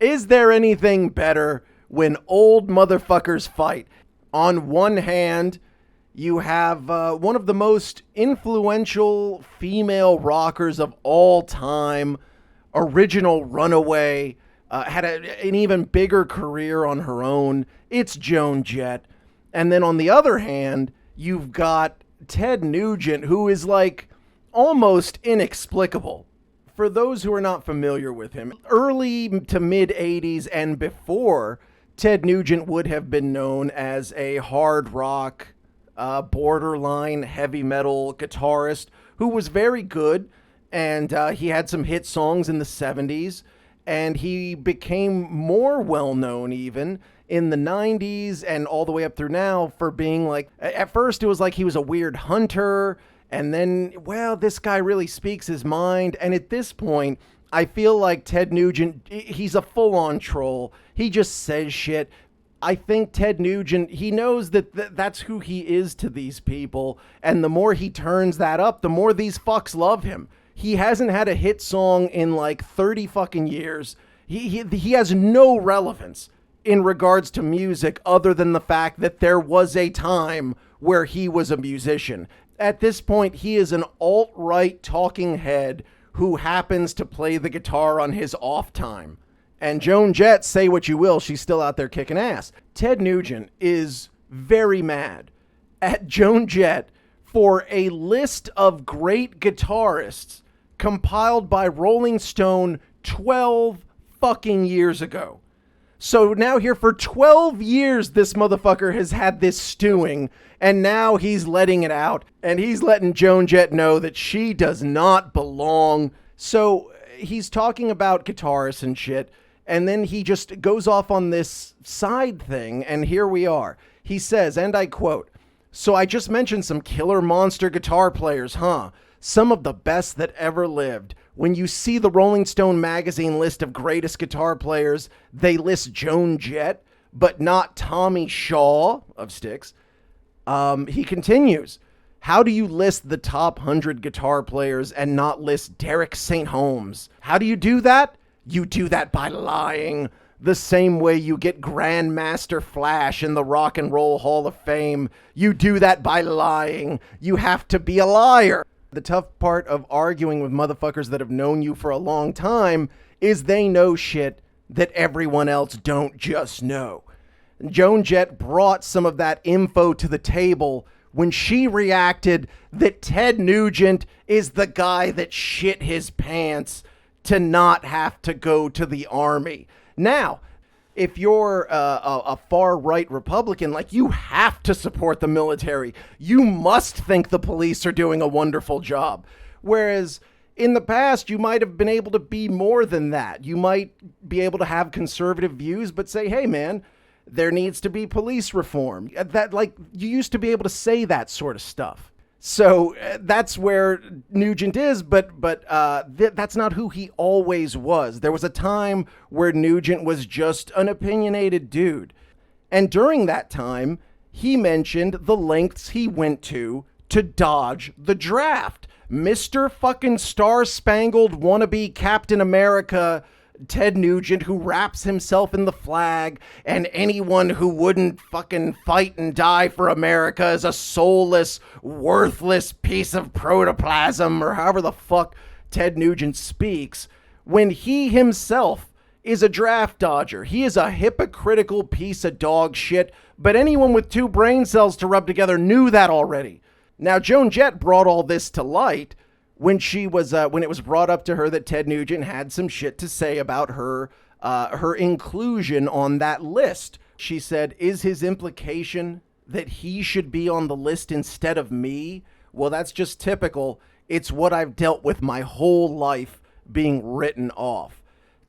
Is there anything better when old motherfuckers fight? On one hand, you have one of the most influential female rockers of all time, original Runaway, had an even bigger career on her own. It's Joan Jett. And then on the other hand, you've got Ted Nugent, who is like almost inexplicable. For those who are not familiar with him, early to mid 80s and before, Ted Nugent would have been known as a hard rock, borderline heavy metal guitarist who was very good, and he had some hit songs in the 70s, and he became more well-known even in the 90s and all the way up through now for being like, at first it was like he was a weird hunter, and then, well, this guy really speaks his mind. And at this point, I feel like Ted Nugent, he's a full-on troll. He just says shit. I think Ted Nugent, he knows that that's who he is to these people. And the more he turns that up, the more these fucks love him. He hasn't had a hit song in like 30 fucking years. He has no relevance in regards to music other than the fact that there was a time where he was a musician. At this point, he is an alt-right talking head who happens to play the guitar on his off time. And Joan Jett, say what you will, she's still out there kicking ass. Ted Nugent is very mad at Joan Jett for a list of great guitarists compiled by Rolling Stone 12 fucking years ago. So now here for 12 years, this motherfucker has had this stewing, and now he's letting it out, and he's letting Joan Jett know that she does not belong. So he's talking about guitarists and shit, and then he just goes off on this side thing, and here we are. He says, and I quote, "So I just mentioned some killer monster guitar players, huh? Some of the best that ever lived. When you see the Rolling Stone magazine list of greatest guitar players, they list Joan Jett, but not Tommy Shaw of Styx." He continues, "How do you list the top 100 guitar players and not list Derek St. Holmes? How do you do that? You do that by lying. The same way you get Grandmaster Flash in the Rock and Roll Hall of Fame. You do that by lying. You have to be a liar." The tough part of arguing with motherfuckers that have known you for a long time is they know shit that everyone else don't just know. Joan Jett brought some of that info to the table when she reacted that Ted Nugent is the guy that shit his pants to not have to go to the army. Now, if you're a far-right Republican, like, you have to support the military. You must think the police are doing a wonderful job. Whereas in the past, you might have been able to be more than that. You might be able to have conservative views, but say, hey, man, there needs to be police reform. That, like, you used to be able to say that sort of stuff. So that's where Nugent is, but that's not who he always was. There was a time where Nugent was just an opinionated dude. And during that time, he mentioned the lengths he went to dodge the draft. Mr. fucking Star-Spangled wannabe Captain America Ted Nugent, who wraps himself in the flag, and anyone who wouldn't fucking fight and die for America is a soulless, worthless piece of protoplasm, or however the fuck Ted Nugent speaks, when he himself is a draft dodger. He is a hypocritical piece of dog shit, but anyone with two brain cells to rub together knew that already. Now, Joan Jett brought all this to light when she was when it was brought up to her that Ted Nugent had some shit to say about her inclusion on that list. She said, "Is his implication that he should be on the list instead of me? Well, that's just typical. It's what I've dealt with my whole life, being written off."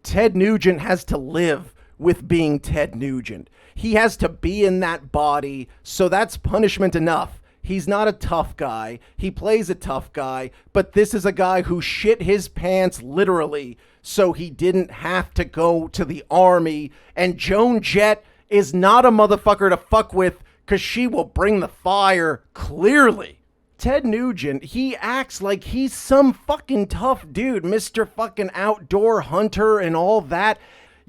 Ted Nugent has to live with being Ted Nugent. He has to be in that body, so that's punishment enough. He's not a tough guy. He plays a tough guy, but this is a guy who shit his pants literally so he didn't have to go to the army. And Joan Jett is not a motherfucker to fuck with because she will bring the fire, clearly. Ted Nugent, he acts like he's some fucking tough dude, Mr. fucking outdoor hunter and all that.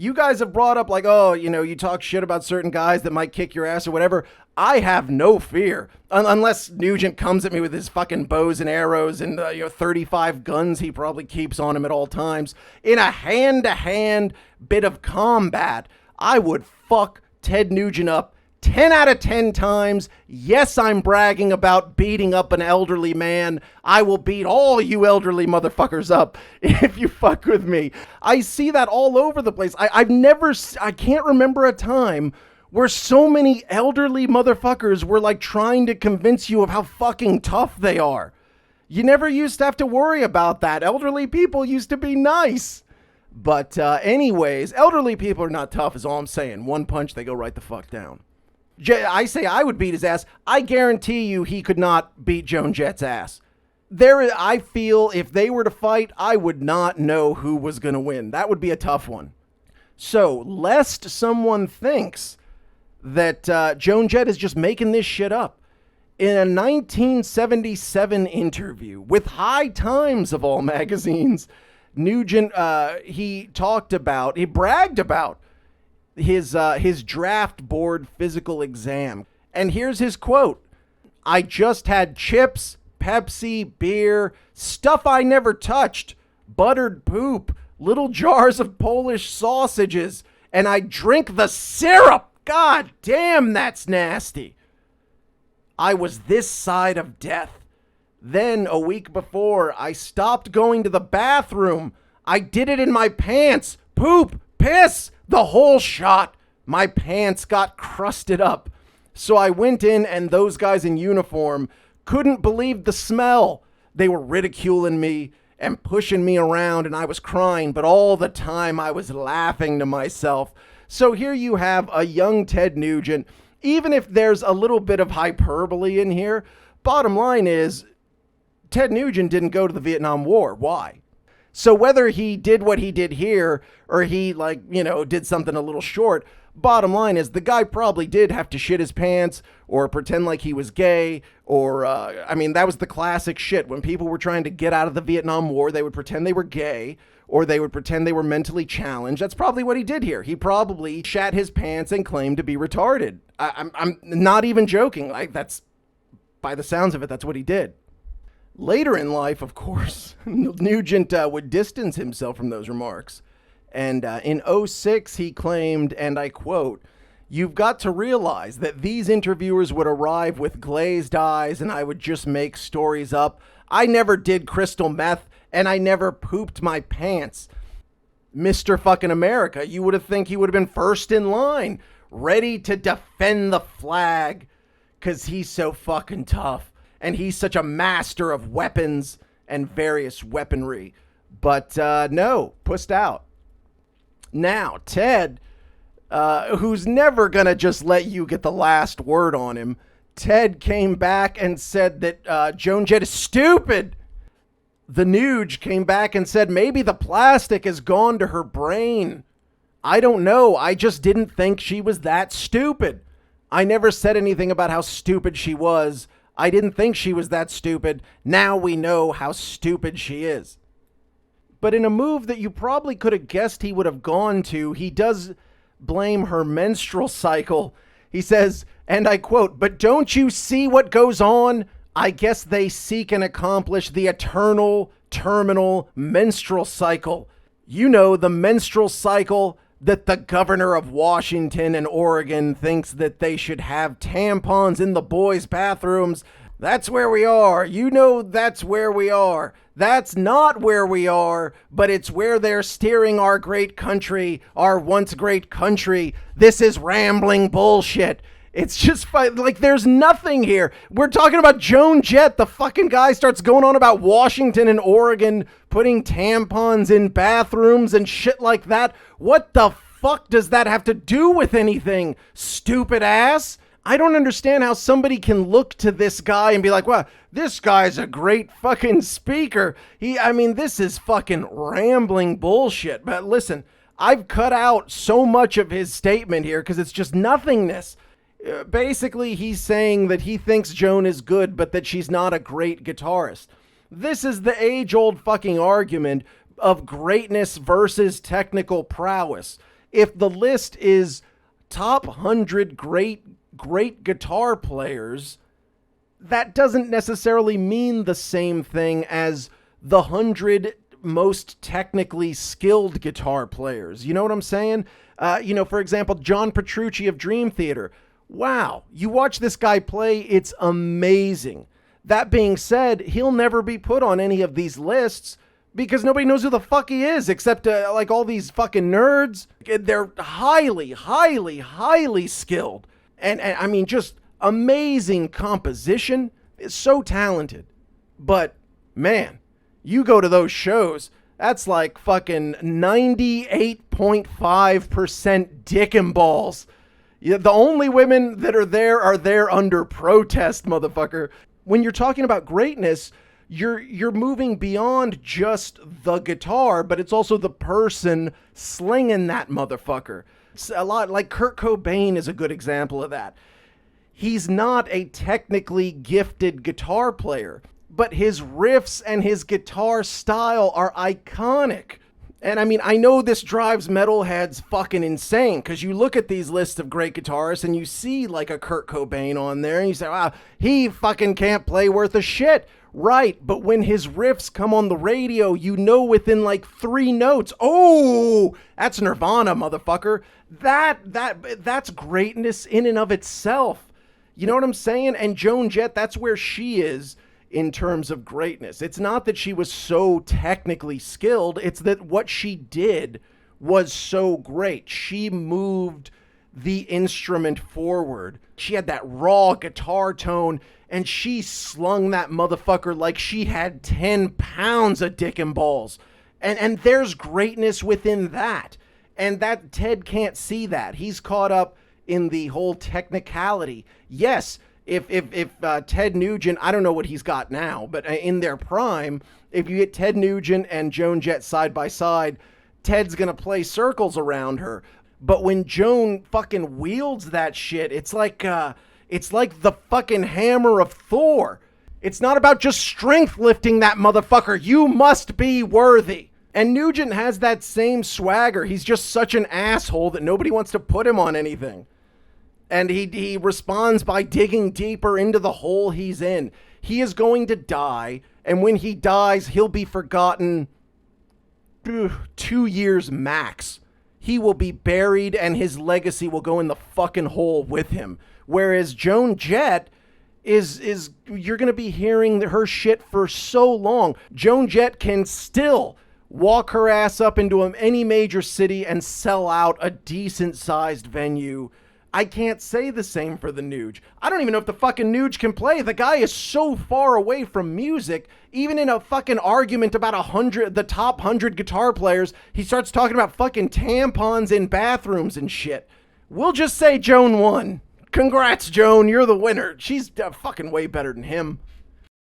You guys have brought up like, oh, you talk shit about certain guys that might kick your ass or whatever. I have no fear unless Nugent comes at me with his fucking bows and arrows and 35 guns he probably keeps on him at all times. In a hand-to-hand bit of combat, I would fuck Ted Nugent up 10 out of 10 times. Yes, I'm bragging about beating up an elderly man. I will beat all you elderly motherfuckers up if you fuck with me. I see that all over the place. I can't remember a time where so many elderly motherfuckers were like trying to convince you of how fucking tough they are. You never used to have to worry about that. Elderly people used to be nice. But anyways, elderly people are not tough is all I'm saying. One punch, they go right the fuck down. I say I would beat his ass. I guarantee you he could not beat Joan Jett's ass. I feel if they were to fight, I would not know who was going to win. That would be a tough one. So, lest someone thinks that Joan Jett is just making this shit up, in a 1977 interview with High Times of all magazines, Nugent, he bragged about his draft board physical exam. And here's his quote. I just had chips, Pepsi, beer, stuff I never touched, buttered poop, little jars of Polish sausages, and I drink the syrup. God damn, that's nasty. I was this side of death. Then, a week before, I stopped going to the bathroom. I did it in my pants. Poop, piss, the whole shot. My pants got crusted up. So I went in and those guys in uniform couldn't believe the smell. They were ridiculing me and pushing me around and I was crying, but all the time I was laughing to myself. So here you have a young Ted Nugent. Even if there's a little bit of hyperbole in here, bottom line is Ted Nugent didn't go to the Vietnam War. Why? So whether he did what he did here or he did something a little short, bottom line is the guy probably did have to shit his pants or pretend like he was gay or, that was the classic shit. When people were trying to get out of the Vietnam War, they would pretend they were gay or they would pretend they were mentally challenged. That's probably what he did here. He probably shat his pants and claimed to be retarded. I'm not even joking. That's, by the sounds of it, that's what he did. Later in life, of course, Nugent would distance himself from those remarks. And in 2006, he claimed, and I quote, "You've got to realize that these interviewers would arrive with glazed eyes and I would just make stories up. I never did crystal meth and I never pooped my pants." Mr. fucking America, you would have think he would have been first in line, ready to defend the flag because he's so fucking tough. And he's such a master of weapons and various weaponry. But no, pussed out. Now, Ted, who's never going to just let you get the last word on him, Ted came back and said that Joan Jett is stupid. The Nuge came back and said maybe the plastic has gone to her brain. I don't know. I just didn't think she was that stupid. I never said anything about how stupid she was. I didn't think she was that stupid. Now we know how stupid she is. But in a move that you probably could have guessed he would have gone to, he does blame her menstrual cycle. He says, and I quote, "But don't you see what goes on? I guess they seek and accomplish the eternal, terminal menstrual cycle. You know, the menstrual cycle that the governor of Washington and Oregon thinks that they should have tampons in the boys' bathrooms. That's where we are. You know that's where we are. That's not where we are, but it's where they're steering our great country, our once great country. This is rambling bullshit. It's just like there's nothing here. We're talking about Joan Jett. The fucking guy starts going on about Washington and Oregon putting tampons in bathrooms and shit like that. What the fuck does that have to do with anything, stupid ass? I don't understand how somebody can look to this guy and be like, wow, this guy's a great fucking speaker. This is fucking rambling bullshit. But listen, I've cut out so much of his statement here because it's just nothingness. Basically, he's saying that he thinks Joan is good, but that she's not a great guitarist. This is the age-old fucking argument of greatness versus technical prowess. If the list is top 100 great guitar players, that doesn't necessarily mean the same thing as the 100 most technically skilled guitar players. You know what I'm saying? For example, John Petrucci of Dream Theater. Wow, you watch this guy play, it's amazing. That being said, he'll never be put on any of these lists because nobody knows who the fuck he is except like all these fucking nerds. They're highly, highly, highly skilled. And I mean, just amazing composition. It's so talented. But man, you go to those shows, that's like fucking 98.5% dick and balls. Yeah, the only women that are there under protest, motherfucker. When you're talking about greatness, you're moving beyond just the guitar, but it's also the person slinging that motherfucker. It's a lot like Kurt Cobain is a good example of that. He's not a technically gifted guitar player, but his riffs and his guitar style are iconic. And I mean, I know this drives metalheads fucking insane because you look at these lists of great guitarists and you see like a Kurt Cobain on there and you say, wow, he fucking can't play worth a shit. Right, but when his riffs come on the radio, you know within like 3 notes, oh, that's Nirvana, motherfucker. That's greatness in and of itself. You know what I'm saying? And Joan Jett, that's where she is in terms of greatness. It's not that she was so technically skilled, it's that what she did was so great. She moved the instrument forward. She had that raw guitar tone, and she slung that motherfucker like she had 10 pounds of dick and balls. And there's greatness within that. And that Ted can't see that. He's caught up in the whole technicality. Yes, if Ted Nugent, I don't know what he's got now, but in their prime, if you get Ted Nugent and Joan Jett side by side, Ted's gonna play circles around her. But when Joan fucking wields that shit, it's like the fucking hammer of Thor. It's not about just strength lifting that motherfucker. You must be worthy. And Nugent has that same swagger. He's just such an asshole that nobody wants to put him on anything. And he responds by digging deeper into the hole he's in. He is going to die, and when he dies, he'll be forgotten 2 years max. He will be buried, and his legacy will go in the fucking hole with him. Whereas Joan Jett is you're going to be hearing her shit for so long. Joan Jett can still walk her ass up into any major city and sell out a decent-sized venue. I can't say the same for the Nuge. I don't even know if the fucking Nuge can play. The guy is so far away from music. Even in a fucking argument about the top 100 guitar players, he starts talking about fucking tampons in bathrooms and shit. We'll just say Joan won. Congrats, Joan. You're the winner. She's fucking way better than him.